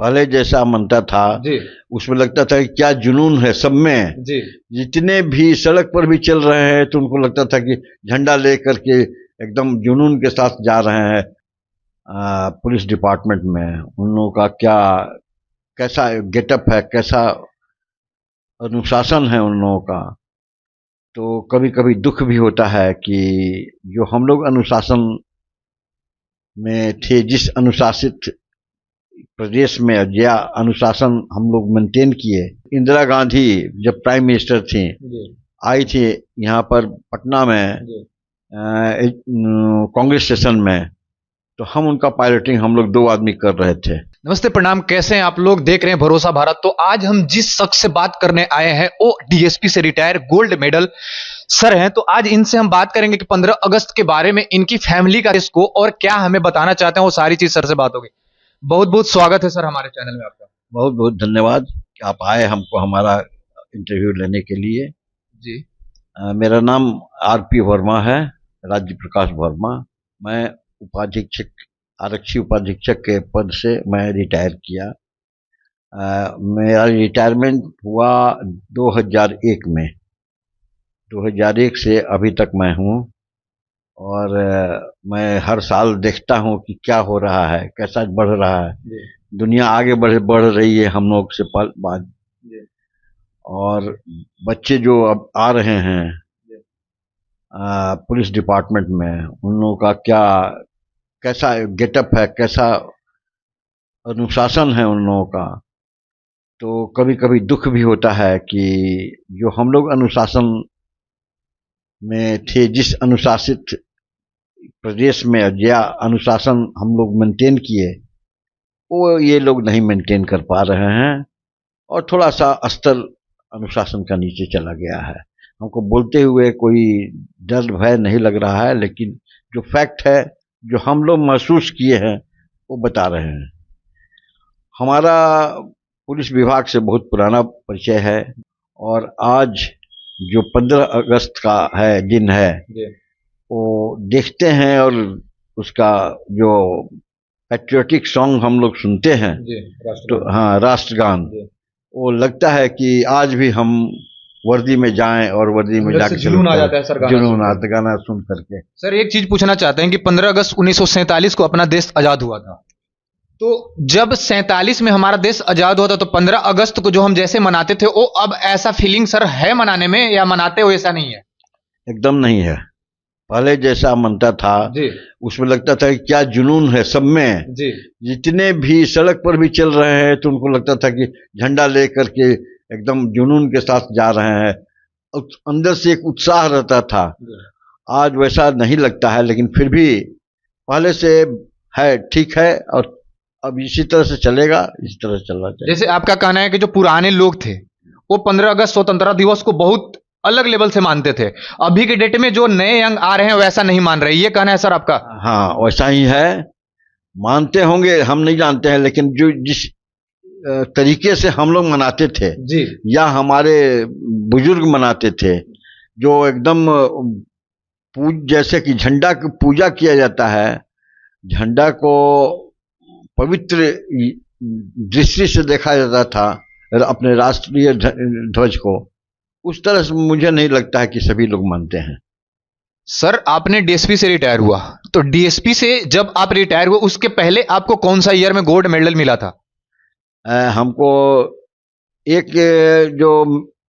पहले जैसा मनता था जी उसमें लगता था कि क्या जुनून है सब में। जी जितने भी सड़क पर भी चल रहे हैं तो उनको लगता था कि झंडा लेकर के एकदम जुनून के साथ जा रहे हैं। पुलिस डिपार्टमेंट में उन लोगों का क्या कैसा गेटअप है, कैसा अनुशासन है उन लोगों का। तो कभी कभी दुख भी होता है कि जो हम लोग अनुशासन में थे, जिस अनुशासित प्रदेश में या अनुशासन हम लोग मेंटेन किए। इंदिरा गांधी जब प्राइम मिनिस्टर थी, जी आई थी यहाँ पर पटना में जी कांग्रेस स्टेशन में, तो हम उनका पायलटिंग हम लोग 2 आदमी कर रहे थे। नमस्ते, प्रणाम। कैसे हैं आप लोग? देख रहे हैं भरोसा भारत। तो आज हम जिस शख्स से बात करने आए हैं वो डीएसपी से रिटायर गोल्ड मेडल सर हैं। तो आज इनसे हम बात करेंगे कि 15 अगस्त के बारे में, इनकी फैमिली का इसको और क्या हमें बताना चाहते हैं, वो सारी चीज सर से बात होगी। बहुत बहुत स्वागत है सर हमारे चैनल में आपका। बहुत बहुत धन्यवाद कि आप आए हमको हमारा इंटरव्यू लेने के लिए। जी मेरा नाम आरपी वर्मा है, राज्य प्रकाश वर्मा। मैं उपाधीक्षक, आरक्षी उपाधीक्षक के पद से मैं रिटायर किया। मेरा रिटायरमेंट हुआ 2001 में। 2001 से अभी तक मैं हूँ। और मैं हर साल देखता हूँ कि क्या हो रहा है, कैसा बढ़ रहा है। जी दुनिया आगे बढ़ रही है हम लोग से बाद। जी और बच्चे जो अब आ रहे हैं जी पुलिस डिपार्टमेंट में, उन लोगों का क्या कैसा गेटअप है, कैसा अनुशासन है उन लोगों का। तो कभी कभी दुख भी होता है कि जो हम लोग अनुशासन में थे, जिस अनुशासित प्रदेश में या अनुशासन हम लोग मेंटेन किए, वो ये लोग नहीं मेंटेन कर पा रहे हैं। और थोड़ा सा स्तर अनुशासन का नीचे चला गया है। हमको बोलते हुए कोई डर भय नहीं लग रहा है, लेकिन जो फैक्ट है, जो हम लोग महसूस किए हैं, वो बता रहे हैं। हमारा पुलिस विभाग से बहुत पुराना परिचय है। और आज जो 15 अगस्त का है दिन है, जी वो देखते हैं और उसका जो पैट्रियोटिक सॉन्ग हम लोग सुनते हैं, जी तो हाँ, राष्ट्रगान, जी। वो लगता है कि आज भी हम वर्दी में जाएं और वर्दी में अंदर से जाके जुनून आ जाता है सर गाना जुनून सुनकर। आता, गाना सुन करके। सर एक चीज पूछना चाहते हैं कि 15 अगस्त 1947 को अपना देश आजाद हुआ था। तो जब 47 में हमारा देश आजाद हुआ था, तो 15 अगस्त को जो हम जैसे मनाते थे, वो अब ऐसा फीलिंग सर है मनाने में, या मनाते हो ऐसा नहीं है? एकदम नहीं है। पहले जैसा मनता था जी उसमें लगता था कि क्या जुनून है सब में। जी जितने भी सड़क पर भी चल रहे हैं तो उनको लगता था कि झंडा लेकर के एकदम जुनून के साथ जा रहे हैं। अंदर से एक उत्साह रहता था। जी। आज वैसा नहीं लगता है, लेकिन फिर भी पहले से है, ठीक है। और अब इसी तरह से चलेगा, इसी तरह से चलना चाहिए। जैसे आपका कहना है कि जो पुराने लोग थे वो 15 अगस्त स्वतंत्रता दिवस को बहुत अलग लेवल से मानते थे, अभी के डेट में जो नए यंग आ रहे हैं वैसा नहीं मान रहे, ये कहना है सर आपका? हाँ, वैसा ही है। मानते होंगे, हम नहीं जानते हैं, लेकिन जो जिस तरीके से हम लोग मनाते थे, जी या हमारे बुजुर्ग मनाते थे, जो एकदम जैसे कि झंडा की पूजा किया जाता है, झंडा को पवित्र दृष्टि से देखा जाता था, अपने राष्ट्रीय ध्वज को, उस तरह से मुझे नहीं लगता है कि सभी लोग मानते हैं। सर आपने डीएसपी से रिटायर हुआ, तो डीएसपी से जब आप रिटायर हुए उसके पहले आपको कौन सा ईयर में गोल्ड मेडल मिला था? हमको एक जो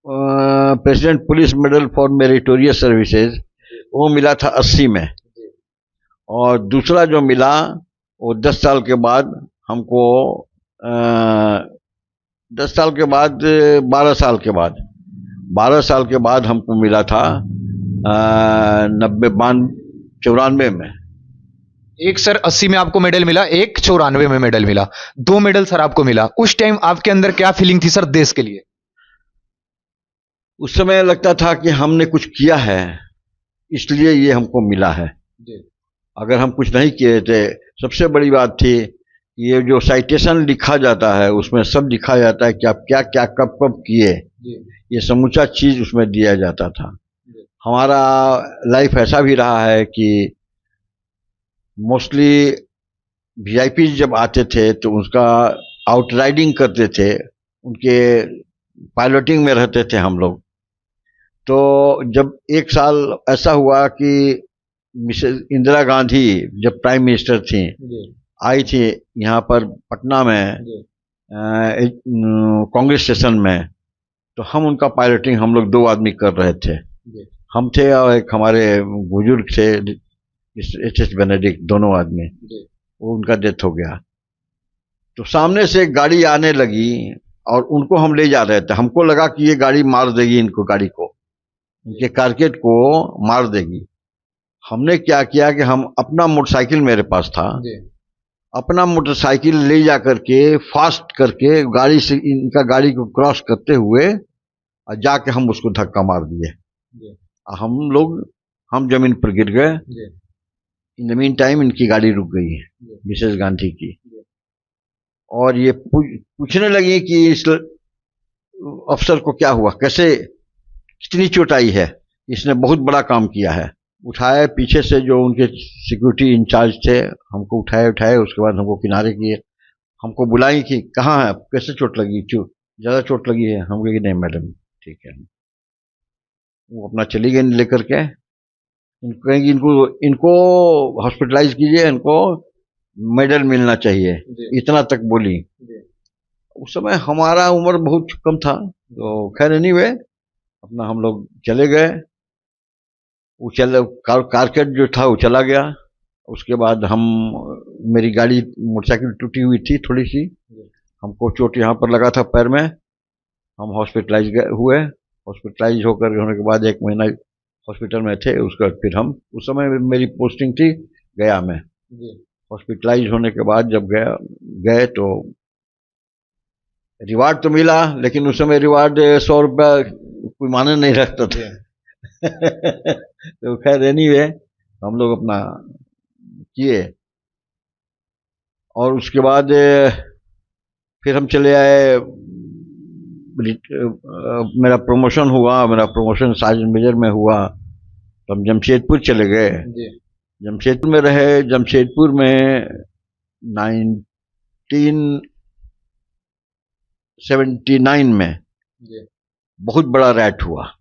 president police medal for meritorious services, वो मिला था 80 में। और दूसरा जो मिला वो 10 साल के बाद हमको, 10 साल के बाद, 12 साल के बाद, 12 साल के बाद हमको मिला था 94 में। एक सर 80 में आपको मेडल मिला, एक 94 में मेडल मिला, 2 मेडल सर आपको मिला। उस टाइम आपके अंदर क्या फीलिंग थी सर देश के लिए? उस समय लगता था कि हमने कुछ किया है, इसलिए ये हमको मिला है। जी अगर हम कुछ नहीं किए थे, सबसे बड़ी बात थी, ये जो साइटेशन लिखा जाता है उसमें सब लिखा जाता है कि आप क्या क्या कब कब किए, जी ये समूचा चीज उसमें दिया जाता था। जी हमारा लाइफ ऐसा भी रहा है कि मोस्टली वीआईपी जब आते थे तो उसका आउटराइडिंग करते थे, उनके पायलटिंग में रहते थे हम लोग। तो जब एक साल ऐसा हुआ कि मिसेस इंदिरा गांधी जब प्राइम मिनिस्टर थी, आई थी यहाँ पर पटना में कांग्रेस स्टेशन में, तो हम उनका पायलटिंग हम लोग 2 आदमी कर रहे थे। हम थे और एक हमारे बुजुर्ग थे एच बेनेडिक्ट, दोनों आदमी, वो उनका डेथ हो गया। तो सामने से एक गाड़ी आने लगी और उनको हम ले जा रहे थे। हमको लगा कि ये गाड़ी मार देगी इनको, गाड़ी को, इनके कारकेट को मार देगी। हमने क्या किया कि हम अपना मोटरसाइकिल मेरे पास था, अपना मोटरसाइकिल ले जा करके फास्ट करके गाड़ी से इनका गाड़ी को क्रॉस करते हुए और जाके हम उसको धक्का मार दिए। हम जमीन पर गिर गए। इन द मीन टाइम इनकी गाड़ी रुक गई है, मिसेस गांधी की। और ये पूछने लगी कि इस अफसर को क्या हुआ, कैसे, कितनी चोट आई है, इसने बहुत बड़ा काम किया है। उठाए, पीछे से जो उनके सिक्योरिटी इंचार्ज थे हमको उठाए, उसके बाद हमको किनारे किए, हमको बुलाई कि कहाँ है, कैसे चोट लगी, ज़्यादा चोट लगी है। हम कहे नहीं मैडम ठीक है। वो अपना चली गई लेकर के। कहेंगे इनको हॉस्पिटलाइज कीजिए, इनको मेडल मिलना चाहिए, इतना तक बोली। उस समय हमारा उम्र बहुत कम था, तो खैर एनीवे अपना हम लोग चले गए। वो कारकेट जो था वो चला गया। उसके बाद मेरी गाड़ी मोटरसाइकिल टूटी हुई थी थोड़ी सी, हमको चोट यहाँ पर लगा था पैर में। हम हॉस्पिटलाइज हुए। हॉस्पिटलाइज होने के बाद 1 महीना हॉस्पिटल में थे। उसके बाद फिर हम, उस समय मेरी पोस्टिंग थी गया में। हॉस्पिटलाइज होने के बाद जब गए तो रिवार्ड तो मिला, लेकिन उस समय रिवार्ड 100 रुपया कोई माने नहीं रखता था। तो खैर एनीवे हम लोग अपना किए। और उसके बाद फिर हम चले आए। मेरा प्रमोशन हुआ, मेरा प्रमोशन सार्जेंट मेजर में हुआ। तो हम जमशेदपुर चले गए। जमशेदपुर में रहे। जमशेदपुर में 1979 में बहुत बड़ा रैट हुआ।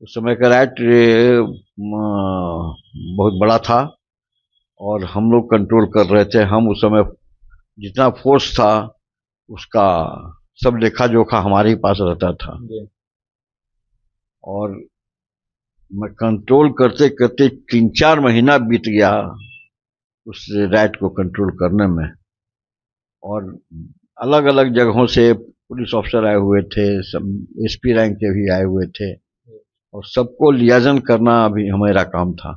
उस समय का रैट बहुत बड़ा था और हम लोग कंट्रोल कर रहे थे। हम उस समय जितना फोर्स था उसका सब लेखा जोखा हमारे ही पास रहता था। और मैं कंट्रोल करते करते 3-4 महीना बीत गया उस रैट को कंट्रोल करने में। और अलग अलग जगहों से पुलिस ऑफिसर आए हुए थे, सब एसपी रैंक के भी आए हुए थे, और सबको लियाजन करना अभी हमारा काम था।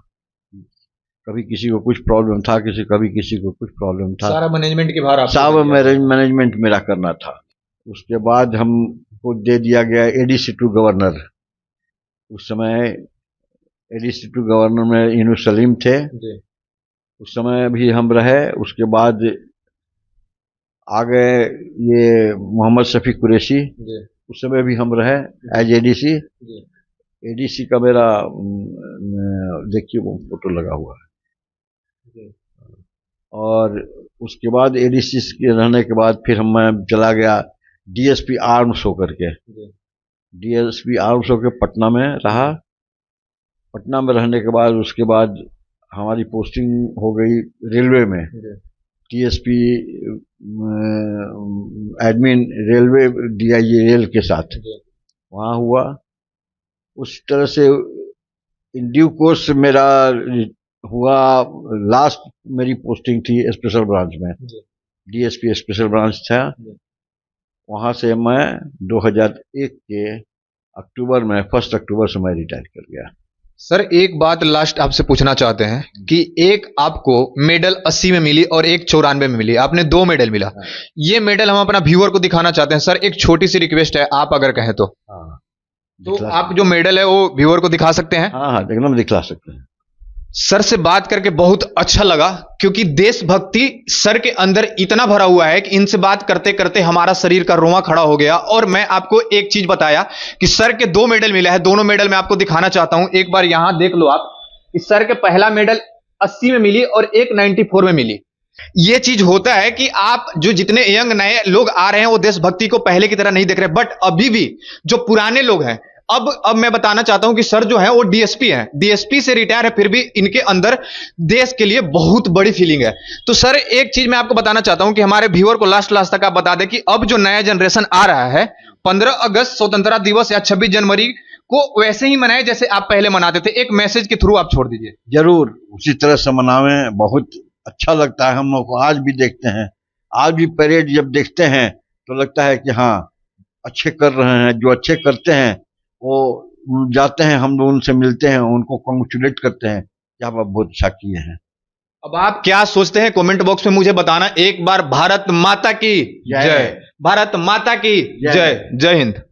कभी किसी को कुछ प्रॉब्लम था, कभी किसी को कुछ प्रॉब्लम था। सारा मैनेजमेंट की भार सारा मैनेजमेंट मेरा करना था। उसके बाद हमको दे दिया गया एडीसी टू गवर्नर। उस समय एडीसी टू गवर्नर में इनू सलीम थे, उस समय भी हम रहे। उसके बाद आ गए ये मोहम्मद शफी कुरैशी, उस समय भी हम रहे एज एडीसी। एडीसी का मेरा देखिए वो फोटो लगा हुआ है। और उसके बाद एडीसी के रहने के बाद फिर मैं चला गया डीएसपी आर्म्स होकर के। डीएसपी आर्म्स होकर पटना में रहा। पटना में रहने के बाद उसके बाद हमारी पोस्टिंग हो गई रेलवे में, TSP admin railway, DIG rail के साथ वहाँ हुआ। उस तरह से इन ड्यू कोर्स मेरा हुआ। लास्ट मेरी पोस्टिंग थी स्पेशल ब्रांच में, डीएसपी स्पेशल ब्रांच था। वहाँ से मैं 2001 के अक्टूबर में 1 अक्टूबर से मैं रिटायर कर गया। सर एक बात लास्ट आपसे पूछना चाहते हैं कि एक आपको मेडल 80 में मिली और एक 94 में मिली, आपने 2 मेडल मिला। ये मेडल हम अपना व्यूअर को दिखाना चाहते हैं। सर एक छोटी सी रिक्वेस्ट है, आप अगर कहें तो आप जो मेडल है वो व्यूअर को दिखा सकते हैं? हाँ एकदम दिखला सकते हैं। सर से बात करके बहुत अच्छा लगा, क्योंकि देशभक्ति सर के अंदर इतना भरा हुआ है कि इनसे बात करते करते हमारा शरीर का रोंवा खड़ा हो गया। और मैं आपको एक चीज बताया कि सर के 2 मेडल मिला है, दोनों मेडल मैं आपको दिखाना चाहता हूं। एक बार यहां देख लो आप, इस सर के पहला मेडल 80 में मिली और एक 94 में मिली। ये चीज होता है कि आप जो जितने यंग नए लोग आ रहे हैं वो देशभक्ति को पहले की तरह नहीं देख रहे, बट अभी भी जो पुराने लोग हैं, अब मैं बताना चाहता हूं कि सर जो है वो डीएसपी हैं, डीएसपी से रिटायर है, फिर भी इनके अंदर देश के लिए बहुत बड़ी फीलिंग है। तो सर एक चीज मैं आपको बताना चाहता हूं कि हमारे व्यूअर को लास्ट तक आप बता दें कि अब जो नया जनरेशन आ रहा है 15 अगस्त स्वतंत्रता दिवस या 26 जनवरी को वैसे ही मनाए जैसे आप पहले मनाते थे। एक मैसेज के थ्रू आप छोड़ दीजिए। जरूर उसी तरह से मनावें, बहुत अच्छा लगता है हम लोग को। आज भी देखते हैं, आज भी परेड जब देखते हैं तो लगता है कि हाँ अच्छे कर रहे हैं। जो अच्छे करते हैं वो जाते हैं, हम लोग उनसे मिलते हैं, उनको कॉन्ग्रेचुलेट करते हैं कि आप बहुत अच्छा किए हैं। अब आप क्या सोचते हैं कमेंट बॉक्स में मुझे बताना। एक बार भारत माता की जय, भारत माता की जय, जय हिंद।